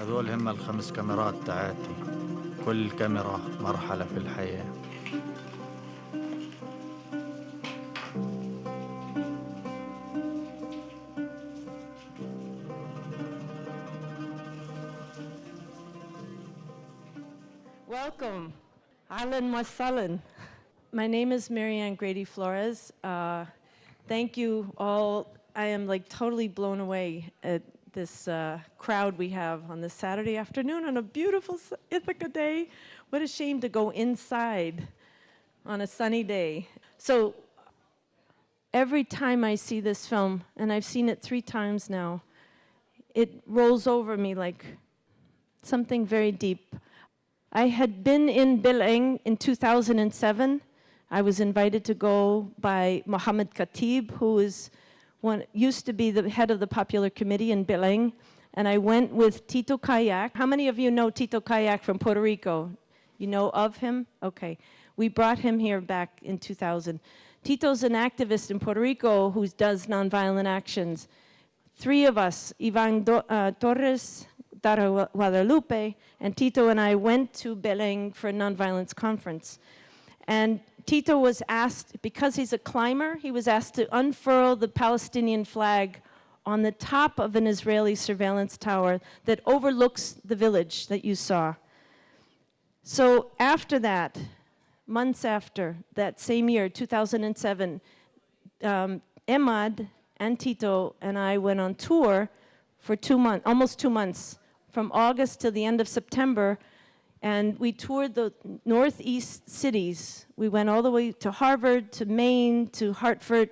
هذول هم الخمس كاميرات تاعتي، كل كاميرا مرحلة في الحياة. Welcome. Ahlan wa sahlan. My name is Mary Anne Grady Flores. Thank you all. I am like totally blown away at this crowd we have on this Saturday afternoon on a beautiful Ithaca day. What a shame to go inside on a sunny day. So every time I see this film, and I've seen it 3 times now, it rolls over me like something very deep. I had been in Beleng in 2007. I was invited to go by Mohammed Khatib, who used to be the head of the Popular Committee in Beleng, and I went with Tito Kayak. How many of you know Tito Kayak from Puerto Rico? You know of him? Okay. We brought him here back in 2000. Tito's an activist in Puerto Rico who does nonviolent actions. 3 of us, Ivan Torres, Dara Guadalupe, and Tito and I went to Beleng for a nonviolence conference. And Tito was asked, because he's a climber, he was asked to unfurl the Palestinian flag on the top of an Israeli surveillance tower that overlooks the village that you saw. So after that, months after, that same year, 2007, Emad and Tito and I went on tour for 2 months, almost 2 months, from August to the end of September, and we toured the northeast cities. We went all the way to Harvard, to Maine, to Hartford,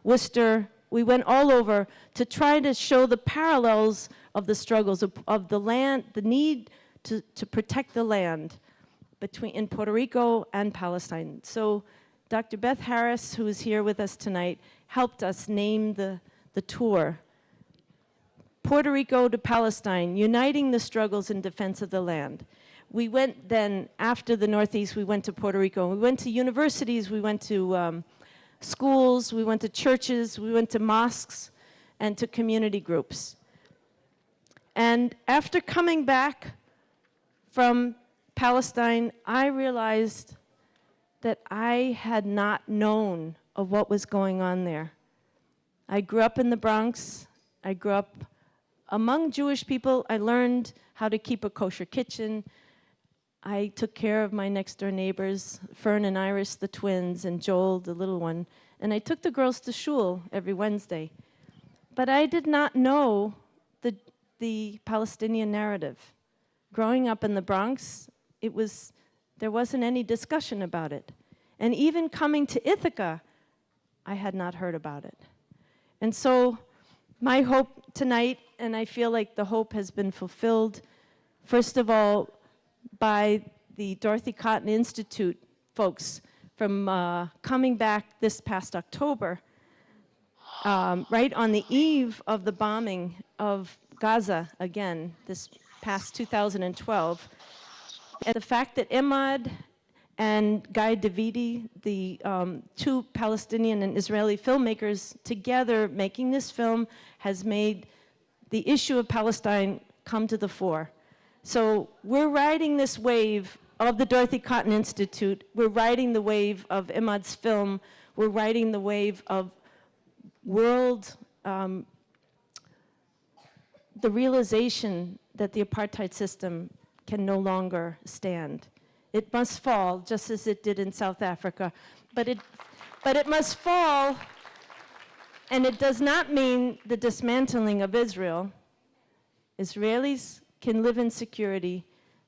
Worcester. We went all over to try to show the parallels of the struggles of the land, the need to protect the land in Puerto Rico and Palestine. So Dr. Beth Harris, who is here with us tonight, helped us name the tour. Puerto Rico to Palestine, uniting the struggles in defense of the land. We went then, after the Northeast, we went to Puerto Rico. We went to universities, we went to schools, we went to churches, we went to mosques, and to community groups. And after coming back from Palestine, I realized that I had not known of what was going on there. I grew up in the Bronx. I grew up among Jewish people. I learned how to keep a kosher kitchen. I took care of my next door neighbors, Fern and Iris, the twins, and Joel, the little one. And I took the girls to shul every Wednesday. But I did not know the Palestinian narrative. Growing up in the Bronx, there wasn't any discussion about it. And even coming to Ithaca, I had not heard about it. And so my hope tonight, and I feel like the hope has been fulfilled, first of all, by the Dorothy Cotton Institute folks from coming back this past October, right on the eve of the bombing of Gaza again, this past 2012. And the fact that Emad and Guy Davidi, the 2 Palestinian and Israeli filmmakers together making this film, has made the issue of Palestine come to the fore. So we're riding this wave of the Dorothy Cotton Institute. We're riding the wave of Emad's film. We're riding the wave of world, the realization that the apartheid system can no longer stand. It must fall, just as it did in South Africa. But it must fall, and it does not mean the dismantling of Israel. Israelis can live in security,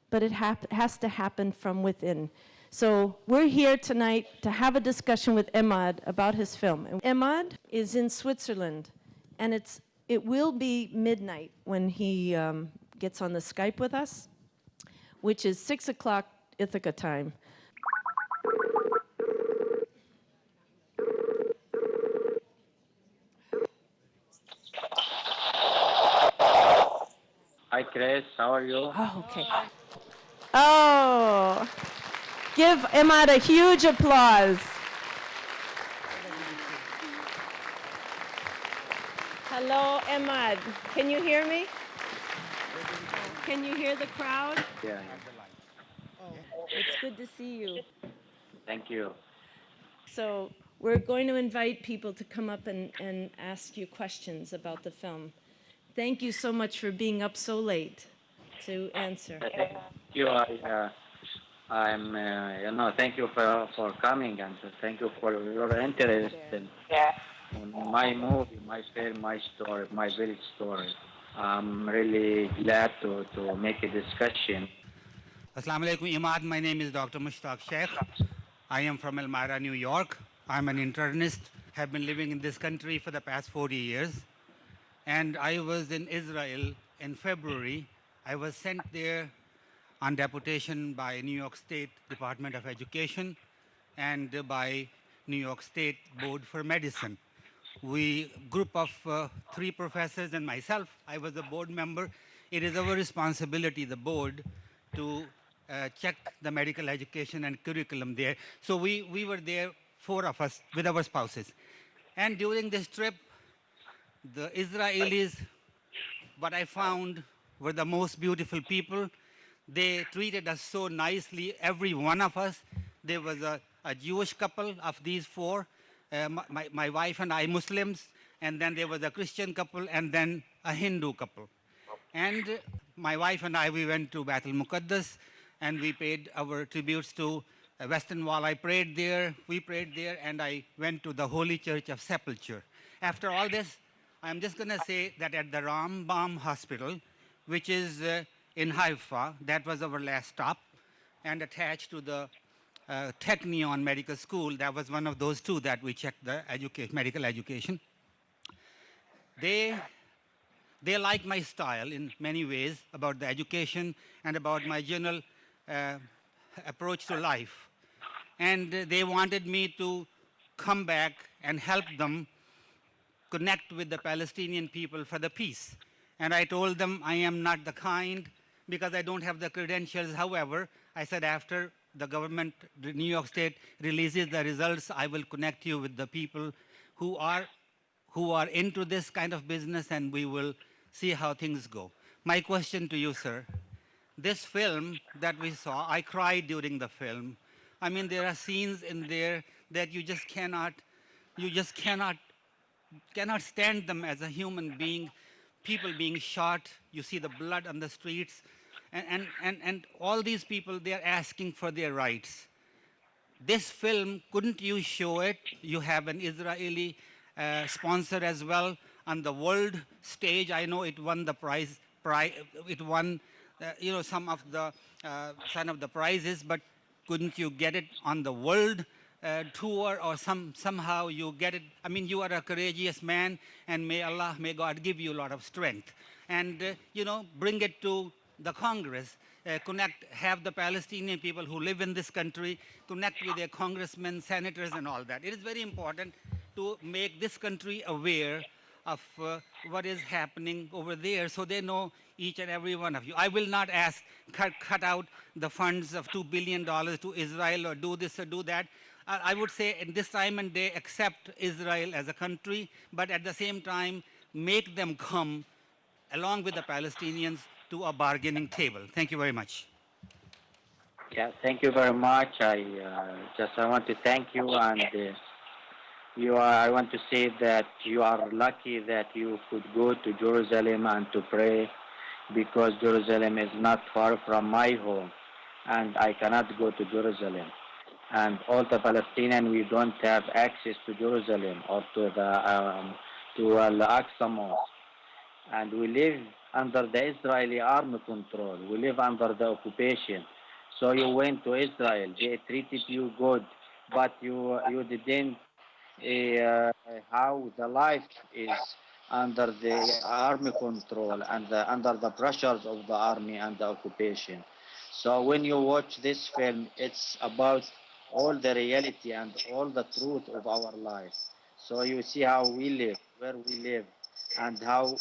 but it has to happen from within. So we're here tonight to have a discussion with Emad about his film. Emad is in Switzerland, and it will be midnight when he gets on the Skype with us, which is 6 o'clock Ithaca time. Hi, Chris. How are you? Oh, okay. Oh, give Emad a huge applause. Hello, Emad. Can you hear me? Can you hear the crowd? Yeah. It's good to see you. Thank you. So we're going to invite people to come up and ask you questions about the film. Thank you so much for being up so late to answer. Thank you. Thank you for coming and thank you for your interest in my movie, my film, my story, my village story. I'm really glad to make a discussion. Assalamu alaikum, Emad. My name is Dr. Mushtaq Sheikh. I am from Elmira, New York. I'm an internist, have been living in this country for the past 40 years. And I was in Israel in February. I was sent there on deputation by New York State Department of Education and by New York State Board for Medicine. We, group of 3 professors and myself, I was a board member. It is our responsibility, the board, to check the medical education and curriculum there. So we were there, 4 of us, with our spouses. And during this trip, the Israelis, what I found, were the most beautiful people. They treated us so nicely, every one of us. There was a Jewish couple of these 4, my wife and I, Muslims, and then there was a Christian couple, and then a Hindu couple. And my wife and I, we went to Beit al-Muqaddas, and we paid our tributes to Western Wall. I prayed there, we prayed there, and I went to the Holy Church of Sepulchre. After all this, I'm just going to say that at the Rambam Hospital, which is in Haifa, that was our last stop, and attached to the Technion Medical School, that was one of those 2 that we checked the medical education. They like my style in many ways about the education and about my general approach to life. And they wanted me to come back and help them connect with the Palestinian people for the peace. And I told them I am not the kind, because I don't have the credentials. However, I said after the government, the New York State, releases the results, I will connect you with the people who are into this kind of business, and we will see how things go. My question to you, sir, this film that we saw, I cried during the film. I mean, there are scenes in there that you just cannot stand them as a human being. People being shot, you see the blood on the streets, and all these people, they're asking for their rights. This film, couldn't you show it? You have an Israeli sponsor as well on the world stage. I know it won the prize. It won, some of the prizes. But couldn't you get it on the world tour, or somehow you get it? I mean, you are a courageous man, and may God give you a lot of strength, and bring it to the Congress. Have the Palestinian people who live in this country connect with their congressmen, senators, and all that. It is very important to make this country aware of what is happening over there, so they know, each and every one of you. I will not ask, cut out the funds of $2 billion to Israel, or do this or do that. I would say in this time and day, accept Israel as a country, but at the same time, make them come along with the Palestinians to a bargaining table. Thank you very much. Yeah, thank you very much. I want to thank you, and I want to say that you are lucky that you could go to Jerusalem and to pray, because Jerusalem is not far from my home, and I cannot go to Jerusalem. And all the Palestinians, we don't have access to Jerusalem or to Al-Aqsa Mosque. And we live under the Israeli army control. We live under the occupation. So you went to Israel. They treated you good, but you didn't how the life is under the army control and under the pressures of the army and the occupation. So when you watch this film, it's about all the reality and all the truth of our life. So you see how we live, where we live, and how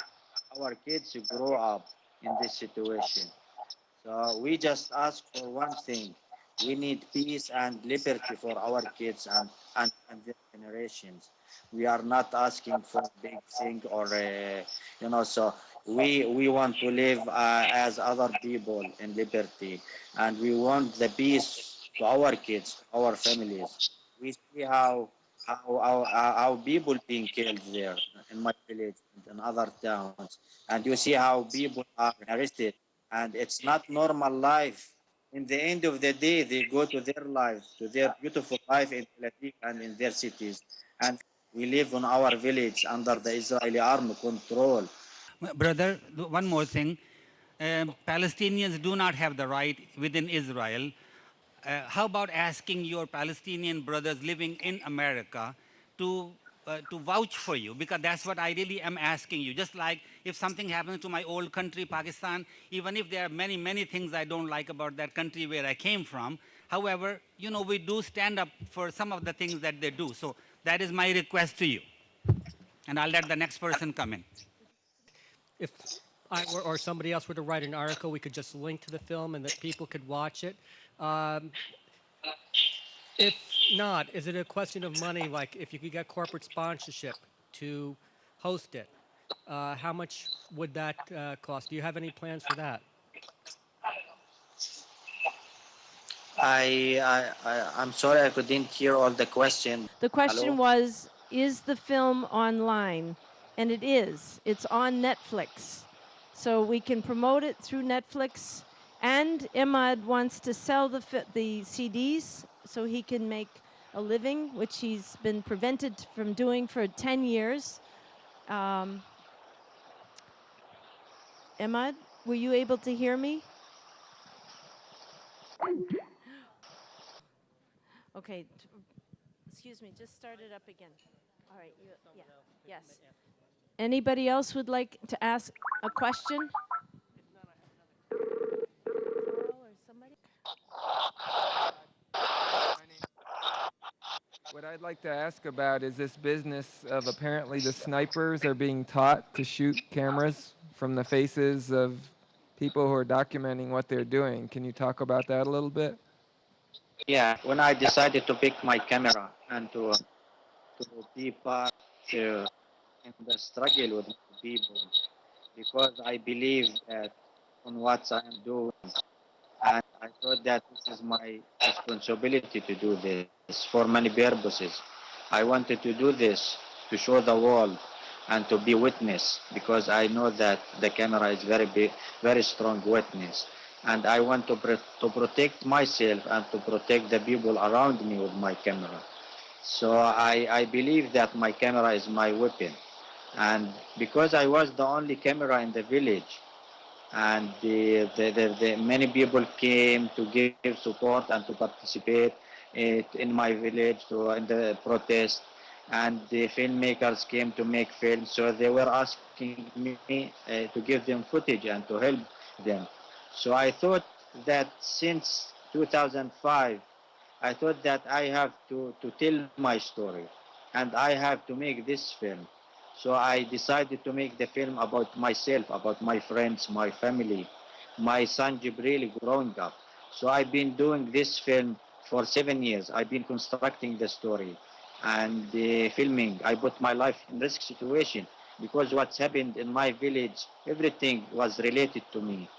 our kids grow up in this situation. So we just ask for one thing. We need peace and liberty for our kids and their generations. We are not asking for big thing or, so We want to live as other people in liberty, and we want the peace to our kids, to our families. We see how people being killed there in my village and in other towns, and you see how people are arrested, and it's not normal life. In the end of the day, they go to their life, to their beautiful life in Tel Aviv and in their cities, and we live in our village under the Israeli army control. Brother, one more thing. Palestinians do not have the right within Israel. How about asking your Palestinian brothers living in America to vouch for you? Because that's what I really am asking you. Just like if something happens to my old country, Pakistan, even if there are many, many things I don't like about that country where I came from, however, you know, we do stand up for some of the things that they do. So that is my request to you. And I'll let the next person come in. If I were, or somebody else were to write an article, we could just link to the film and that people could watch it. If not, is it a question of money? Like if you could get corporate sponsorship to host it, how much would that cost? Do you have any plans for that? I'm sorry I couldn't hear all the question. The question Hello? was, is the film online? And it is. It's on Netflix. So we can promote it through Netflix. And Emad wants to sell the CDs so he can make a living, which he's been prevented from doing for 10 years. Emad, were you able to hear me? Okay. Excuse me, just start it up again. All right. Yeah. Yes. Anybody else would like to ask a question? What I'd like to ask about is this business of apparently the snipers are being taught to shoot cameras from the faces of people who are documenting what they're doing. Can you talk about that a little bit? Yeah, when I decided to pick my camera and to be part in the struggle with people, because I believe that on what I am doing, and I thought that this is my responsibility to do this for many purposes. I wanted to do this to show the world and to be witness, because I know that the camera is very big, very strong witness, and I want to protect myself and to protect the people around me with my camera. So I believe that my camera is my weapon, and because I was the only camera in the village, and the many people came to give support and to participate in my village in the protest, and the filmmakers came to make films, so they were asking me to give them footage and to help them. So I thought that since 2005, I thought that I have to tell my story, and I have to make this film. So I decided to make the film about myself, about my friends, my family, my son Jibril growing up. So I've been doing this film for 7 years. I've been constructing the story and filming. I put my life in risk situation because what's happened in my village, everything was related to me.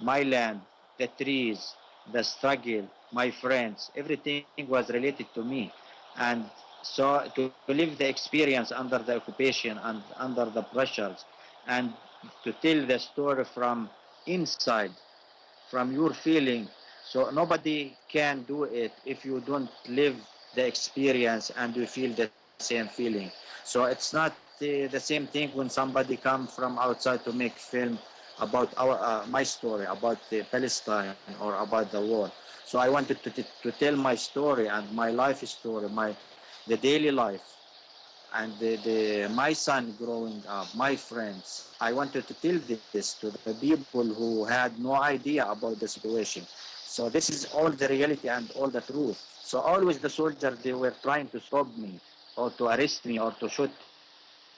My land, the trees, the struggle, my friends, everything was related to me. And so to live the experience under the occupation and under the pressures, and to tell the story from inside, from your feeling. So nobody can do it if you don't live the experience and you feel the same feeling. So it's not the same thing when somebody come from outside to make film about my story, about Palestine or about the war. So I wanted to tell my story and my life story, the daily life, and my son growing up, my friends. I wanted to tell this to the people who had no idea about the situation. So this is all the reality and all the truth. So always the soldiers, they were trying to stop me or to arrest me or to shoot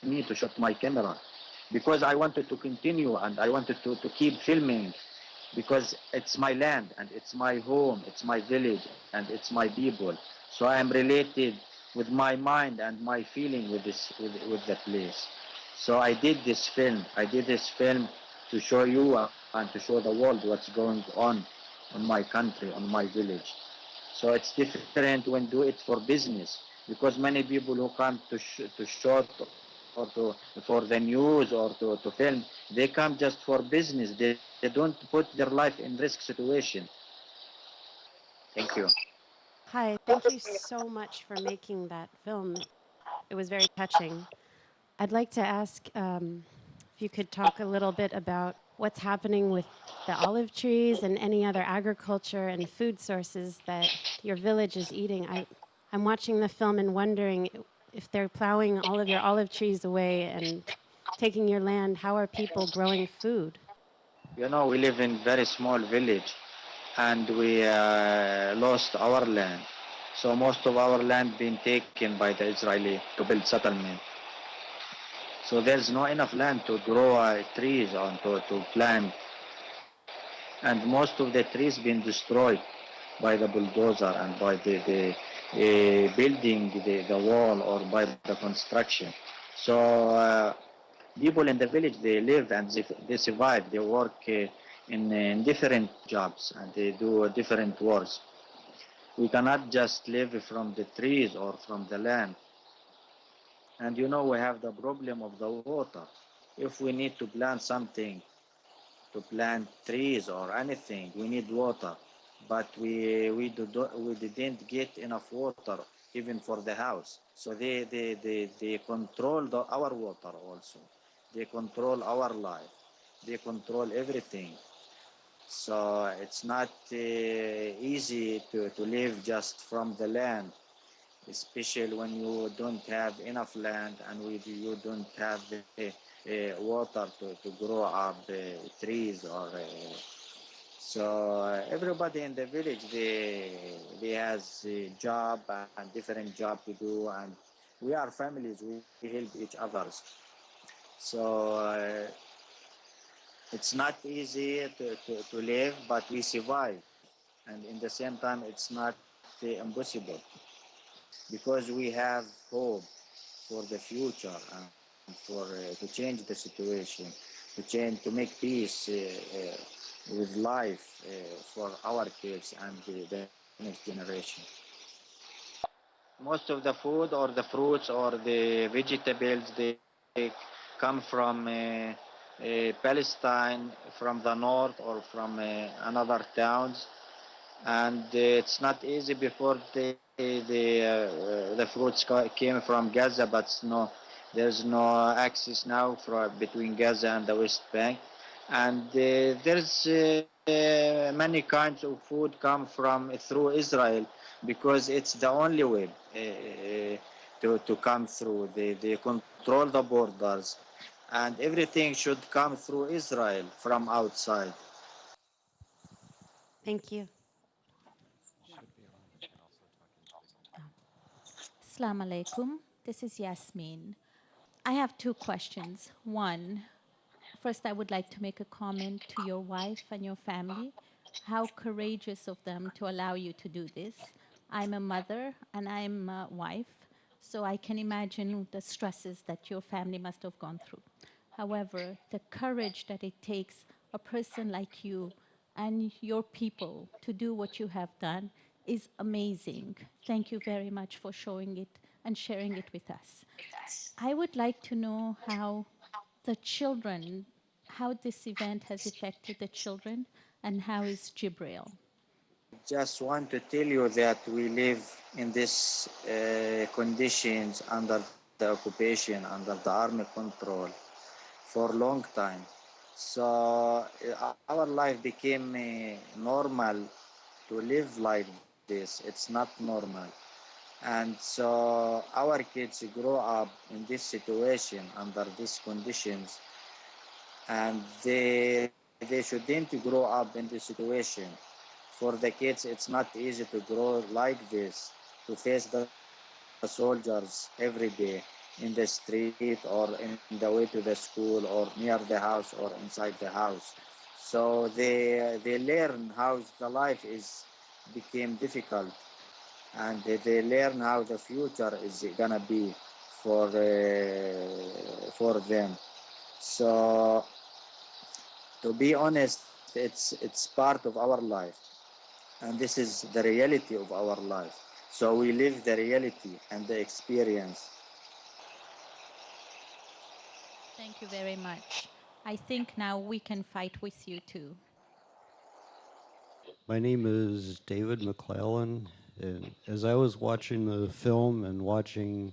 me, to shoot my camera, because I wanted to continue and I wanted to keep filming, because it's my land and it's my home, it's my village and it's my people. So I am related with my mind and my feeling with the place. So I did this film. I did this film to show you and to show the world what's going on my country, on my village. So it's different when do it for business, because many people who come to shot or to for the news or to film, they come just for business. They don't put their life in risk situation. Thank you. Hi, thank you so much for making that film. It was very touching. I'd like to ask if you could talk a little bit about what's happening with the olive trees and any other agriculture and food sources that your village is eating. I'm watching the film and wondering if they're plowing all of your olive trees away and taking your land, how are people growing food? You know, we live in very small village, and we lost our land. So most of our land been taken by the Israeli to build settlement. So there's no enough land to grow trees on to plant, and most of the trees been destroyed by the bulldozer and by the building the wall or by the construction. So people in the village, they live and they survive. They work in different jobs and they do different works. We cannot just live from the trees or from the land. And you know, we have the problem of the water. If we need to plant something, to plant trees or anything, we need water. But we didn't get enough water even for the house. So they control our water also. They control our life. They control everything. So it's not easy to live just from the land, especially when you don't have enough land and you don't have water to grow up trees or so everybody in the village, they has a job and different job to do, and we are families, we help each others. So it's not easy to live, but we survive, and in the same time it's not impossible, because we have hope for the future and for to change the situation, to make peace with life for our kids and the next generation. Most of the food or the fruits or the vegetables, they come from Palestine, from the north or from another towns, and it's not easy before the fruits came from Gaza, but no, there's no access now for between Gaza and the West Bank, and there's many kinds of food come from through Israel, because it's the only way to come through. They control the borders, and everything should come through Israel from outside. Thank you. Assalamu alaikum. This is Yasmin. I have two questions. One, first, I would like to make a comment to your wife and your family. How courageous of them to allow you to do this. I'm a mother and I'm a wife, so I can imagine the stresses that your family must have gone through. However, the courage that it takes a person like you and your people to do what you have done is amazing. Thank you very much for showing it and sharing it with us. I would like to know how the children, how this event has affected the children, and how is Jibril? Just want to tell you that we live in these conditions under the occupation, under the army control for a long time. So our life became normal to live like this. It's not normal. And so our kids grow up in this situation under these conditions, and they shouldn't grow up in this situation. For the kids, it's not easy to grow like this, to face the soldiers every day in the street or in the way to the school or near the house or inside the house. So they learn how the life is became difficult, and they learn how the future is gonna be for them. So to be honest, it's part of our life, and this is the reality of our life. So we live the reality and the experience. Thank you very much. I think now we can fight with you too. My name is David McClellan, and as I was watching the film and watching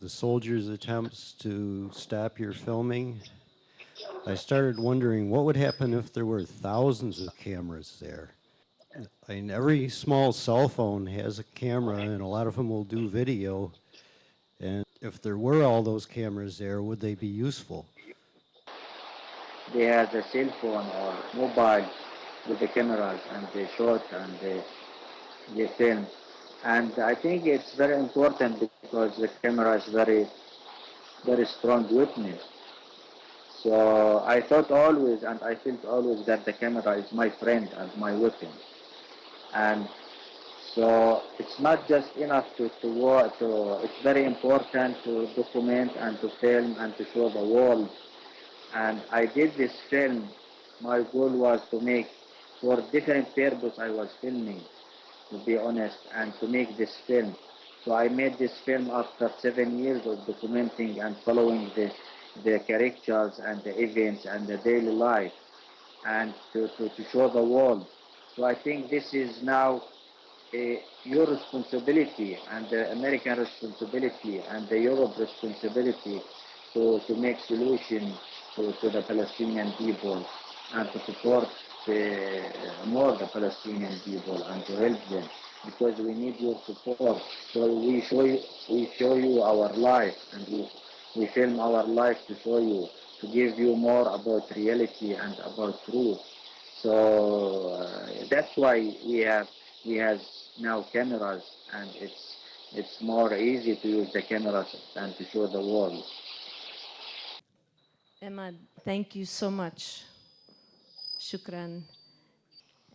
the soldiers' attempts to stop your filming, I started wondering what would happen if there were thousands of cameras there. I mean, every small cell phone has a camera, and a lot of them will do video. And if there were all those cameras there, would they be useful? They have a cell phone or mobile with the cameras, and they shoot and they film. And I think it's very important because the camera is very strong witness. So I thought always, and I felt always, that the camera is my friend and my weapon. And so it's not just enough it's very important to document and to film and to show the world. And I did this film. My goal was to make, for different purpose I was filming, to be honest, and to make this film. So I made this film after 7 years of documenting and following the characters and the events and the daily life, and to show the world. So I think this is now your responsibility and the American responsibility and the Europe responsibility to make solution to the Palestinian people and to support more the Palestinian people and to help them, because we need your support. So we show you our life, and we film our life to show you, to give you more about reality and about truth. So that's why we have now cameras, and it's more easy to use the cameras and to show the world. Emad, thank you so much. Shukran.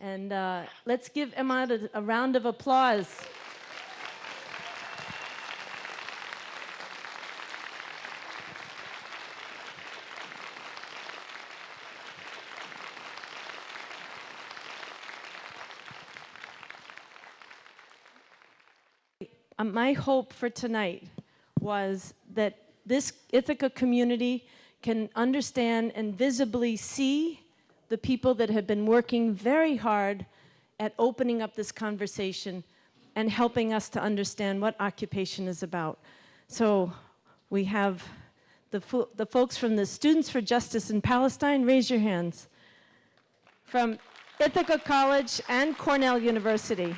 And let's give Emad a round of applause. My hope for tonight was that this Ithaca community can understand and visibly see the people that have been working very hard at opening up this conversation and helping us to understand what occupation is about. So we have the folks from the Students for Justice in Palestine. Raise your hands. From Ithaca College and Cornell University.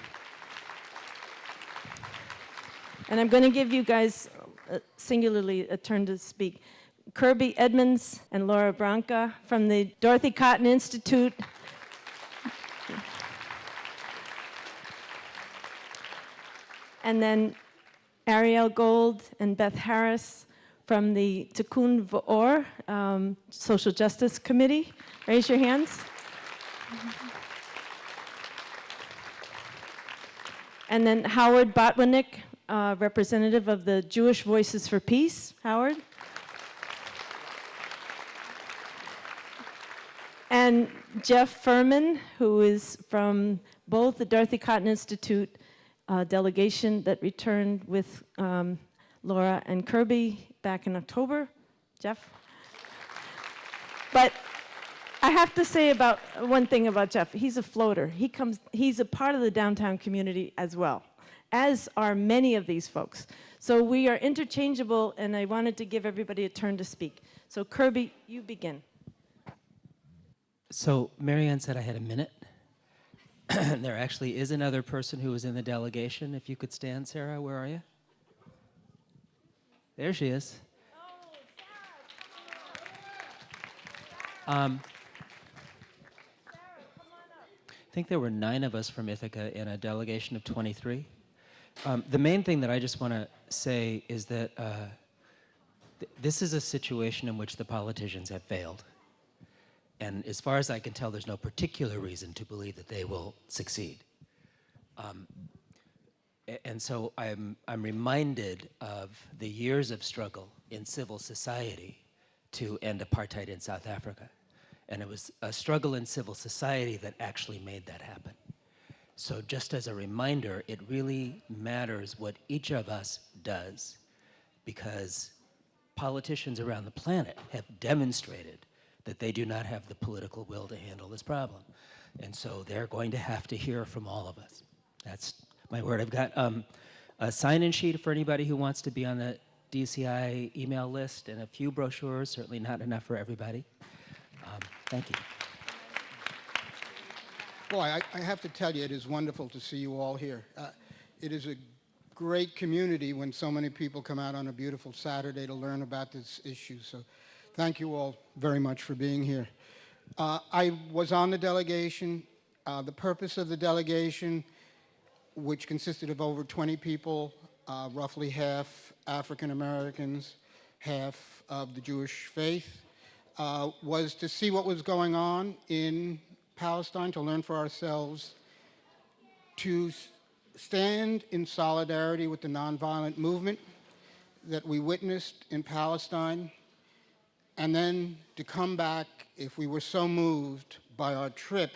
And I'm going to give you guys singularly a turn to speak. Kirby Edmonds and Laura Branca from the Dorothy Cotton Institute. And then Ariel Gold and Beth Harris from the Tikkun V'Or Social Justice Committee. Raise your hands. And then Howard Botwinick, representative of the Jewish Voices for Peace. Howard. And Jeff Furman, who is from both the Dorothy Cotton Institute delegation that returned with Laura and Kirby back in October. Jeff? But I have to say about one thing about Jeff. He's a floater. He's a part of the downtown community as well, as are many of these folks. So we are interchangeable, and I wanted to give everybody a turn to speak. So Kirby, you begin. So Mary Anne said I had a minute. There actually is another person who was in the delegation. If you could stand, Sarah, where are you? There she is. I think there were 9 of us from Ithaca in a delegation of 23. The main thing that I just want to say is that this is a situation in which the politicians have failed. And as far as I can tell, there's no particular reason to believe that they will succeed. And so I'm reminded of the years of struggle in civil society to end apartheid in South Africa. And it was a struggle in civil society that actually made that happen. So just as a reminder, it really matters what each of us does, because politicians around the planet have demonstrated that they do not have the political will to handle this problem. And so they're going to have to hear from all of us. That's my word. I've got a sign-in sheet for anybody who wants to be on the DCI email list, and a few brochures, certainly not enough for everybody. Thank you. Boy, I have to tell you, it is wonderful to see you all here. It is a great community when so many people come out on a beautiful Saturday to learn about this issue. So thank you all very much for being here. I was on the delegation. The purpose of the delegation, which consisted of over 20 people, roughly half African Americans, half of the Jewish faith, was to see what was going on in Palestine, to learn for ourselves, to stand in solidarity with the nonviolent movement that we witnessed in Palestine, and then to come back, if we were so moved by our trip,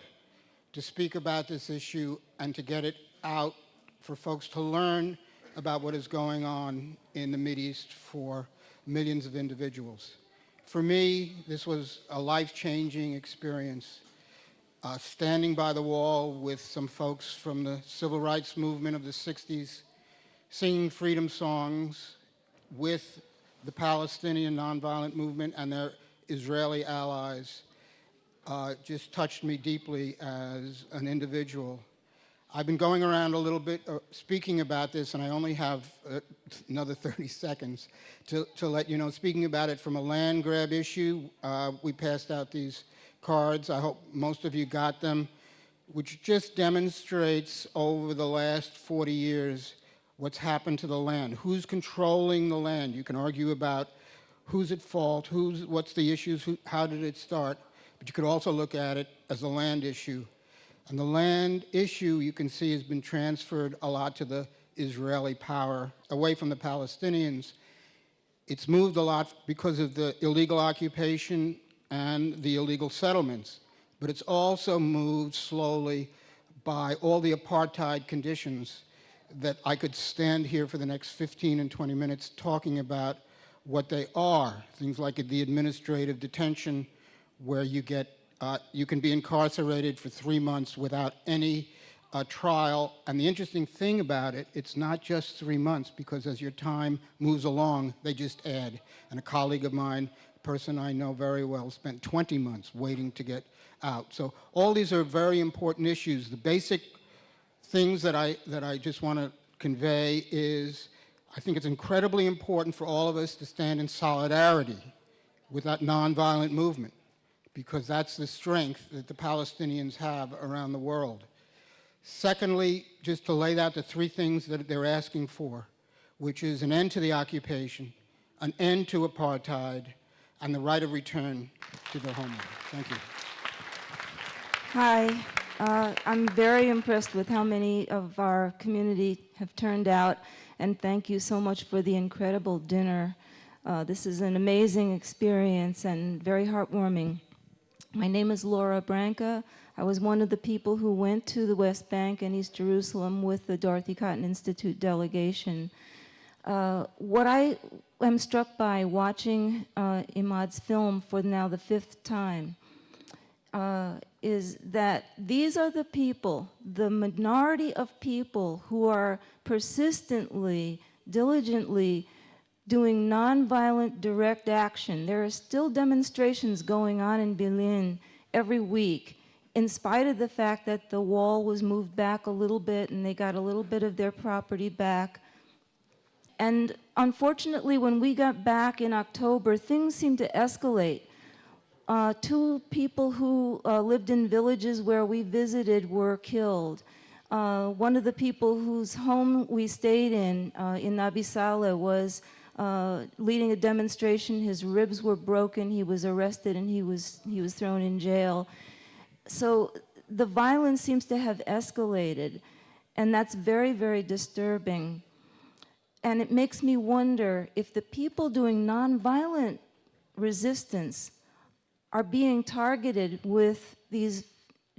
to speak about this issue and to get it out for folks to learn about what is going on in the Mideast for millions of individuals. For me, this was a life-changing experience. Standing by the wall with some folks from the civil rights movement of the 60s, singing freedom songs with the Palestinian nonviolent movement and their Israeli allies, just touched me deeply as an individual. I've been going around a little bit speaking about this, and I only have another 30 seconds to let you know, speaking about it from a land grab issue. We passed out these cards. I hope most of you got them, which just demonstrates over the last 40 years what's happened to the land. Who's controlling the land? You can argue about who's at fault, what's the issues, how did it start, but you could also look at it as a land issue. And the land issue, you can see, has been transferred a lot to the Israeli power, away from the Palestinians. It's moved a lot because of the illegal occupation and the illegal settlements, but it's also moved slowly by all the apartheid conditions that I could stand here for the next 15 and 20 minutes talking about what they are. Things like the administrative detention, where you can be incarcerated for 3 months without any trial. And the interesting thing about it, it's not just 3 months, because as your time moves along, they just add. And a colleague of mine, person I know very well, spent 20 months waiting to get out. So all these are very important issues. The basic things that I just want to convey is, I think it's incredibly important for all of us to stand in solidarity with that nonviolent movement, because that's the strength that the Palestinians have around the world. Secondly, just to lay out the 3 things that they're asking for, which is an end to the occupation, an end to apartheid, and the right of return to their homeland. Thank you. Hi, I'm very impressed with how many of our community have turned out, and thank you so much for the incredible dinner. This is an amazing experience and very heartwarming. My name is Laura Branca. I was one of the people who went to the West Bank and East Jerusalem with the Dorothy Cotton Institute delegation. What I am struck by watching Emad's film for now the 5th time is that these are the people, the minority of people who are persistently, diligently doing nonviolent direct action. There are still demonstrations going on in Berlin every week, in spite of the fact that the wall was moved back a little bit and they got a little bit of their property back. And unfortunately, when we got back in October, things seemed to escalate. 2 people who lived in villages where we visited were killed. One of the people whose home we stayed in Nabi Saleh, was leading a demonstration. His ribs were broken. He was arrested and he was thrown in jail. So the violence seems to have escalated. And that's very, very disturbing. And it makes me wonder if the people doing nonviolent resistance are being targeted with these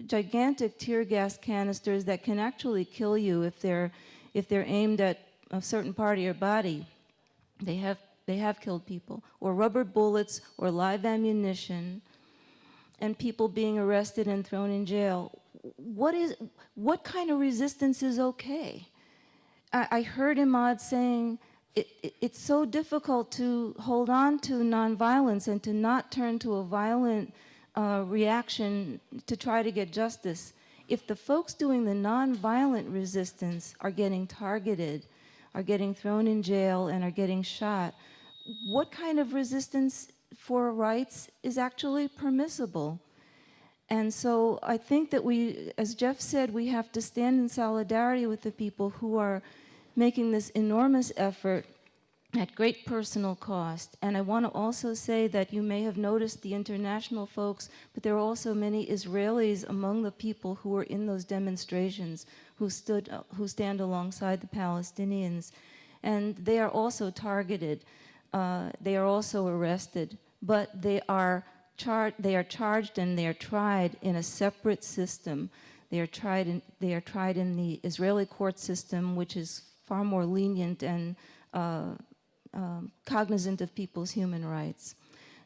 gigantic tear gas canisters that can actually kill you if they're aimed at a certain part of your body. They have killed people, or rubber bullets, or live ammunition, and people being arrested and thrown in jail. What kind of resistance is okay? I heard Emad saying it's so difficult to hold on to nonviolence and to not turn to a violent reaction to try to get justice. If the folks doing the nonviolent resistance are getting targeted, are getting thrown in jail, and are getting shot, what kind of resistance for rights is actually permissible? And so I think that we, as Jeff said, we have to stand in solidarity with the people who are making this enormous effort at great personal cost. And I want to also say that you may have noticed the international folks, but there are also many Israelis among the people who were in those demonstrations who stand alongside the Palestinians. And they are also targeted. They are also arrested, but they are charged and they are tried in a separate system. They are tried in the Israeli court system, which is far more lenient and cognizant of people's human rights.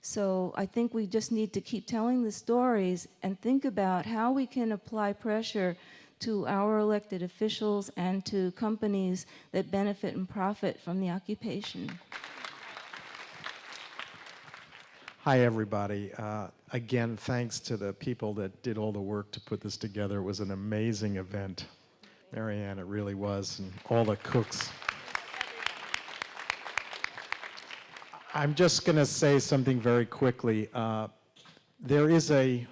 So I think we just need to keep telling the stories and think about how we can apply pressure to our elected officials and to companies that benefit and profit from the occupation. Hi, everybody. Again, thanks to the people that did all the work to put this together. It was an amazing event. Mary Anne, it really was, and all the cooks. I'm just going to say something very quickly. There is a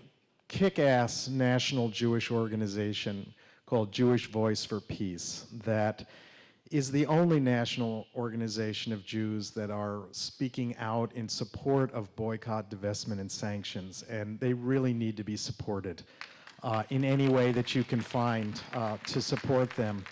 kick-ass national Jewish organization called Jewish Voice for Peace that is the only national organization of Jews that are speaking out in support of boycott, divestment, and sanctions, and they really need to be supported in any way that you can find to support them.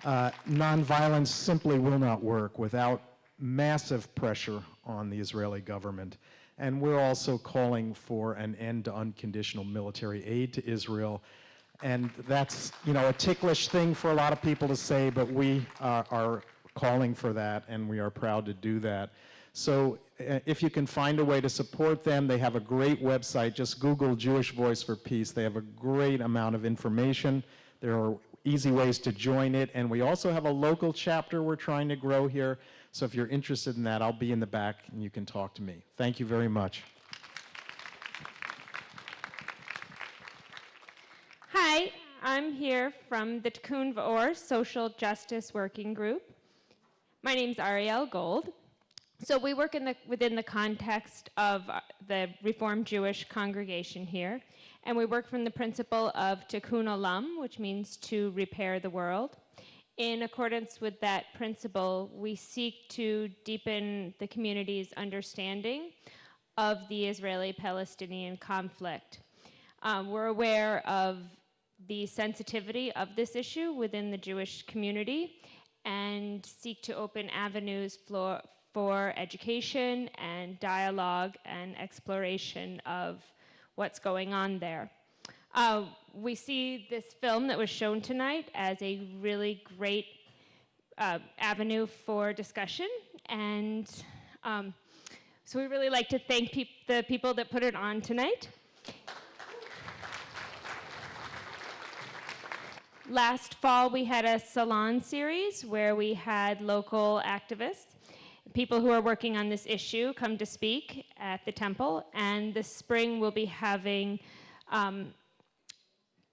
Nonviolence simply will not work without massive pressure on the Israeli government. And we're also calling for an end to unconditional military aid to Israel. And that's, a ticklish thing for a lot of people to say, but we are calling for that, and we are proud to do that. So if you can find a way to support them, they have a great website. Just Google Jewish Voice for Peace. They have a great amount of information. There are easy ways to join it. And we also have a local chapter we're trying to grow here. So if you're interested in that, I'll be in the back, and you can talk to me. Thank you very much. Hi, I'm here from the Tikkun V'Or Social Justice Working Group. My name's Ariel Gold. So we work within the context of the Reformed Jewish congregation here, and we work from the principle of Tikkun Olam, which means to repair the world. In accordance with that principle, we seek to deepen the community's understanding of the Israeli-Palestinian conflict. We're aware of the sensitivity of this issue within the Jewish community and seek to open avenues for education and dialogue and exploration of what's going on there. We see this film that was shown tonight as a really great avenue for discussion, and so we really like to thank the people that put it on tonight. Last fall, we had a salon series where we had local activists, people who are working on this issue, come to speak at the temple, and this spring we'll be having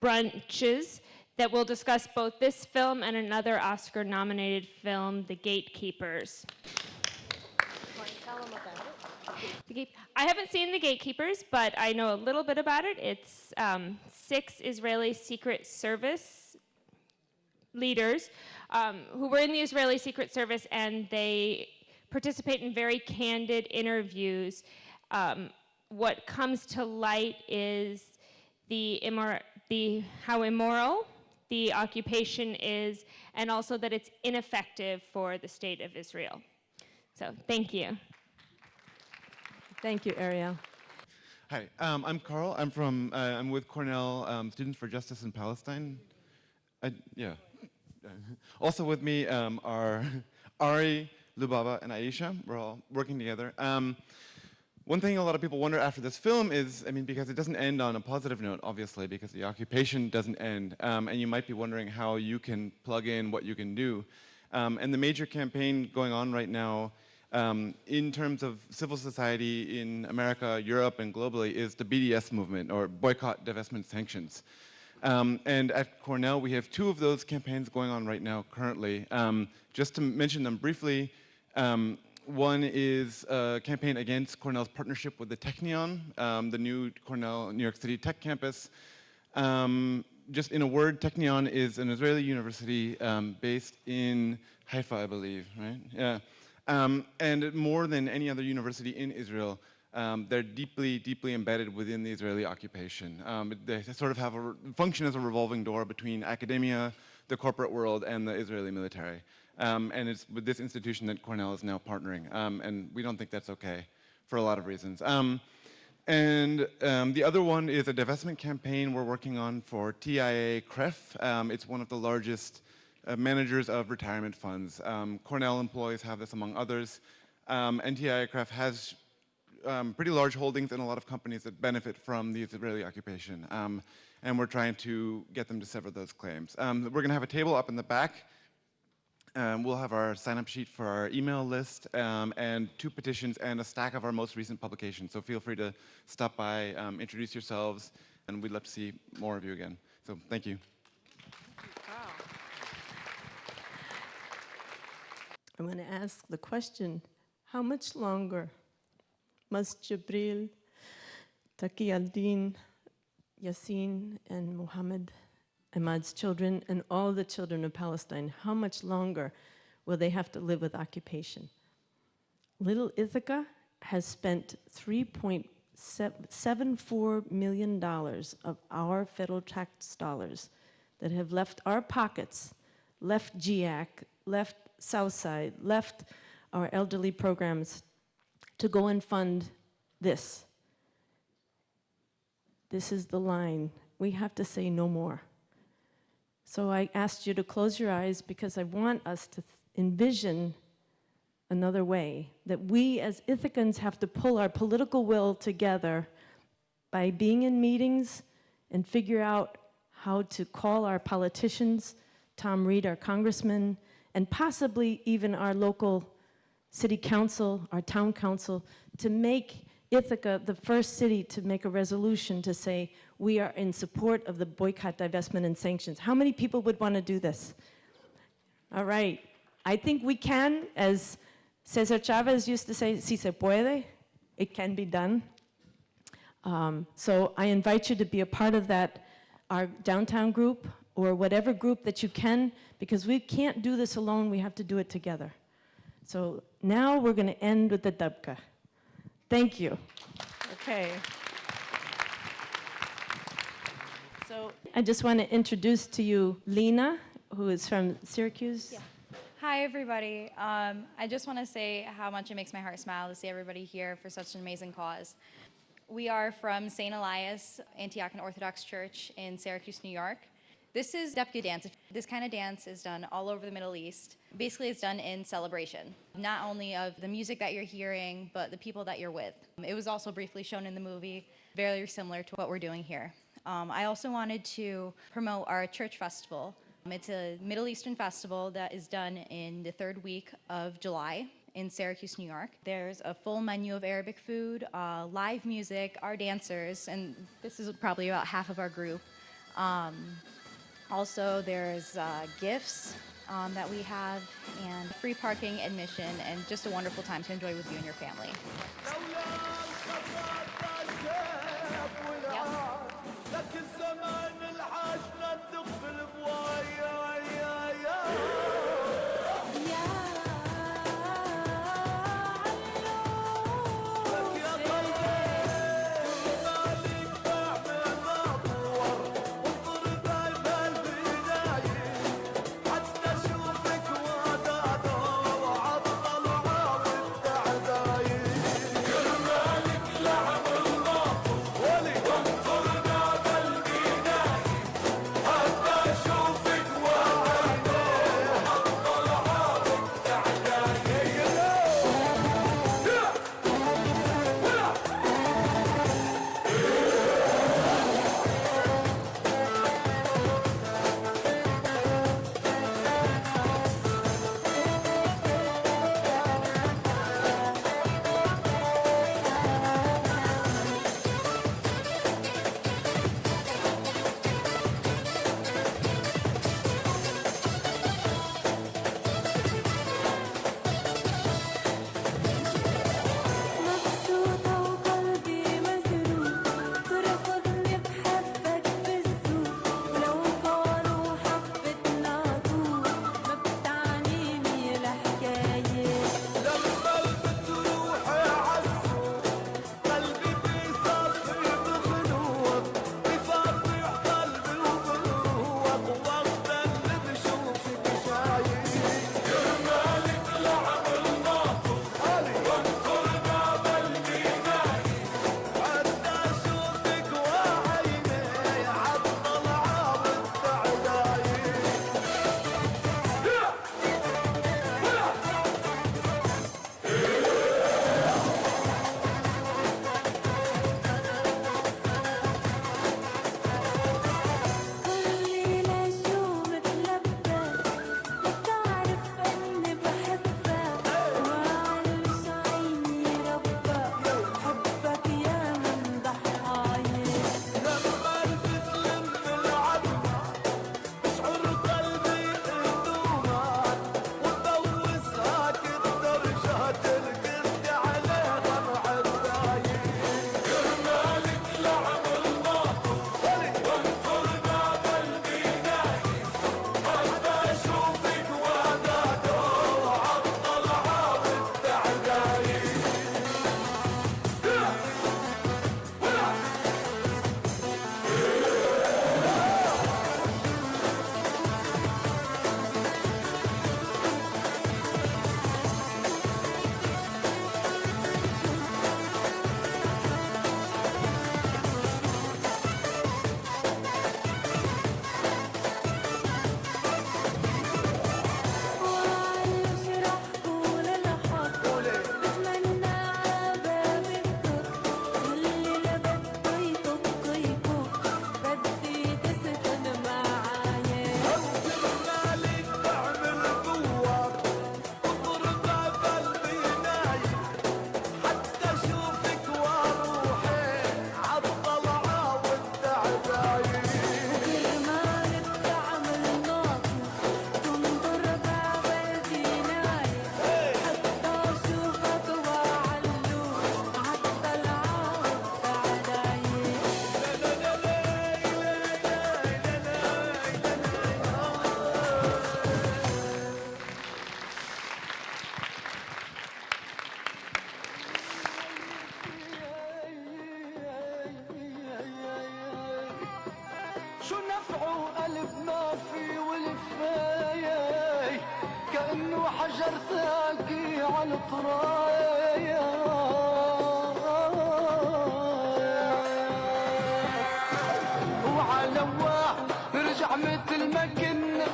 brunches that will discuss both this film and another Oscar-nominated film, The Gatekeepers. Want to tell them about it? I haven't seen The Gatekeepers, but I know a little bit about it. It's 6 Israeli Secret Service leaders who were in the Israeli Secret Service, and they participate in very candid interviews. What comes to light is how immoral the occupation is, and also that it's ineffective for the state of Israel. So thank you. Thank you, Ariel. Hi, I'm Carl. I'm with Cornell Students for Justice in Palestine. Also with me are Ari, Lubaba, and Aisha. We're all working together. One thing a lot of people wonder after this film is, because it doesn't end on a positive note, obviously, because the occupation doesn't end. And you might be wondering how you can plug in what you can do. And the major campaign going on right now in terms of civil society in America, Europe, and globally is the BDS movement, or Boycott, Divestment, Sanctions. And at Cornell, we have 2 of those campaigns going on right now currently. Just to mention them briefly, one is a campaign against Cornell's partnership with the Technion, the new Cornell New York City Tech campus. Just in a word, Technion is an Israeli university based in Haifa, I believe, right? Yeah. And more than any other university in Israel, they're deeply, deeply embedded within the Israeli occupation. They sort of have function as a revolving door between academia, the corporate world, and the Israeli military. And it's with this institution that Cornell is now partnering. And we don't think that's okay for a lot of reasons. And the other one is a divestment campaign we're working on for TIA-CREF. It's one of the largest managers of retirement funds. Cornell employees have this among others. And TIA-CREF has pretty large holdings in a lot of companies that benefit from the Israeli occupation. And we're trying to get them to sever those claims. We're going to have a table up in the back. We'll have our sign-up sheet for our email list and 2 petitions and a stack of our most recent publications. So feel free to stop by, introduce yourselves, and we'd love to see more of you again. So thank you. I'm going to ask the question, how much longer must Jibril, Taqi al-Din, Yasin, and Muhammad, Emad's children, and all the children of Palestine, how much longer will they have to live with occupation? Little Ithaca has spent $3.74 million of our federal tax dollars that have left our pockets, left GIAC, left Southside, left our elderly programs to go and fund this. This is the line. We have to say no more. So I asked you to close your eyes because I want us to envision another way, that we as Ithacans have to pull our political will together by being in meetings and figure out how to call our politicians, Tom Reed, our congressman, and possibly even our local city council, our town council, to make Ithaca the first city to make a resolution to say we are in support of the boycott, divestment, and sanctions. How many people would want to do this? All right. I think we can, as Cesar Chavez used to say, si se puede, it can be done. So I invite you to be a part of that, our downtown group, or whatever group that you can, because we can't do this alone, we have to do it together. So now we're going to end with the Debka. Thank you. Okay. So I just want to introduce to you Lena, who is from Syracuse. Yeah. Hi, everybody. I just want to say how much it makes my heart smile to see everybody here for such an amazing cause. We are from St. Elias Antiochian Orthodox Church in Syracuse, New York. This is Debka dance. This kind of dance is done all over the Middle East. Basically, it's done in celebration, not only of the music that you're hearing, but the people that you're with. It was also briefly shown in the movie, very similar to what we're doing here. I also wanted to promote our church festival. It's a Middle Eastern festival that is done in the 3rd week of July in Syracuse, New York. There's a full menu of Arabic food, live music, our dancers, and this is probably about half of our group. Also, there's gifts that we have, and free parking, admission, and just a wonderful time to enjoy with you and your family. شو نفعه ألف ما في والفاية كأنه حجر ثاقي على الطراية وعلواه نرجع مثل ما كنا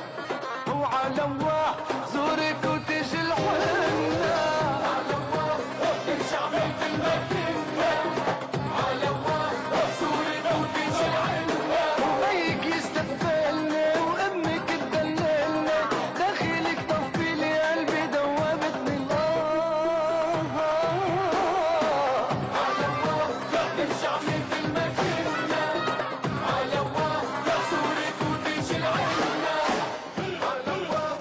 وعلواه زورك وتجي الحنة علواه نرجع مثل ما كنا علواه زورك وتجي الحنة وبيك يستقبلنا وامك تدللنا داخلك طفي لي قلبي دوبتني الله علواه نرجع مثل ما كنا علواه زورك وتجي الحنة علواه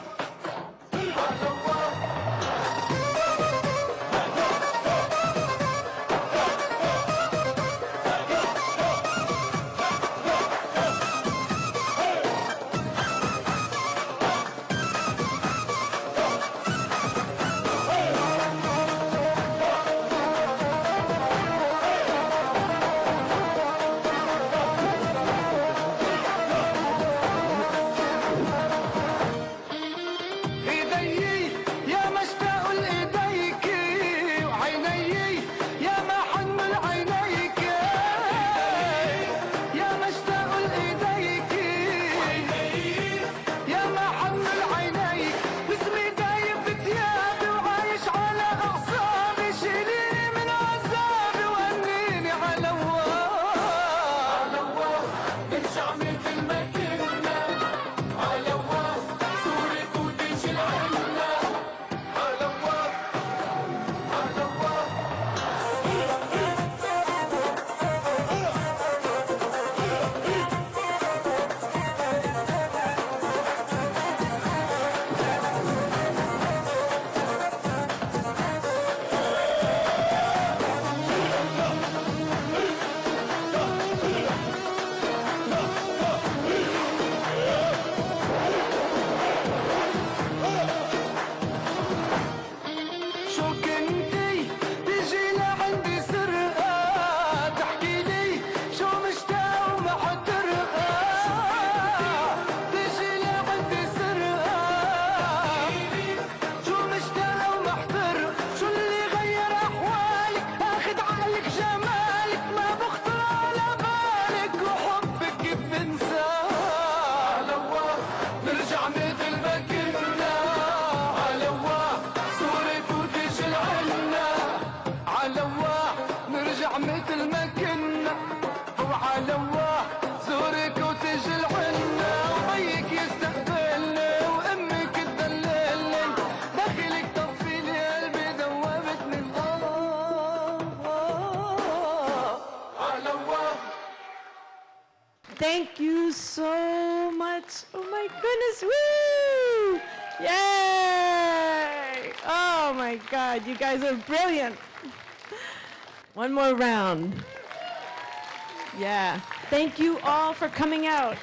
ايدي يا مشتاق لايديك وعيني يا ما حنمل عينيك يا مشتاق لايديك يا ما حنمل عينيك واسمي دايب بثيابي وعايش على اعصابي شيليني من عذابي وهنيني على واه نرجع مثل ما كنا على واه صورك وتجي العنا على واه على واه شو كنتي تجي لعندي سرقة تحكي لي شو مشتاق وما حترقى تجي لعندي سرقة شو مشتاق وما حترقى شو اللي غير أحوالك أخد عقلك جمالك ما بخطر على بالك وحبك كيف بنساه على واه نرجع مثل ما كنا على واه صورك وتجي العنا على واه نرجع مثل ما كنا وعلى واه زورك وتجي العنا وبيك يستقبلنا وامك تدللني داخلك طفي لي قلبي ذوبتني على واه Thank you so much. Oh my goodness, woo! Yay! Oh my God, you guys are brilliant. One more round. Yeah. Thank you all for coming out.